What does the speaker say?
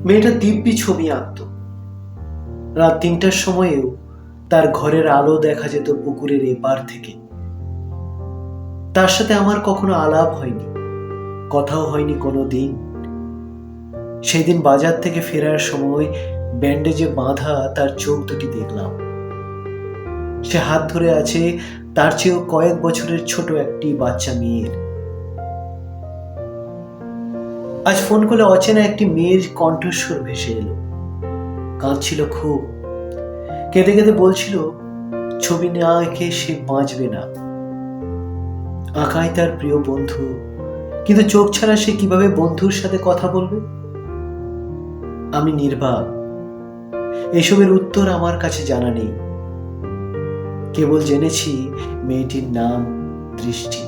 মেয়েটা দিব্যি ছবি আঁকত। রাত 3টার সময়েও তার ঘরের আলো দেখা যেত পুকুরের এপার থেকে। তার সাথে আমার কখনো আলাপ হয়নি, কথাও হয়নি কোনো দিন। সেদিন বাজার থেকে ফেরার সময় ব্যান্ডেজে বাঁধা তার চোখ দুটি দেখলাম। সে হাত ধরে আছে তার চেয়েও কয়েক বছরের ছোট একটি বাচ্চা মেয়ের। আজ ফোন করে অচেনা একটি মেয়ের কণ্ঠস্বর ভেসে এলো। কাঁদছিল খুব, কেঁদে কেঁদে বলছিল ছবি না এঁকে সে বাঁচবে না। আঁকাই তার প্রিয় বন্ধু, কিন্তু চোখ ছাড়া সে কিভাবে বন্ধুর সাথে কথা বলবে? আমি নির্বাক, এসবের উত্তর আমার কাছে জানা নেই। কেবল জেনেছি মেয়েটির নাম দৃষ্টি।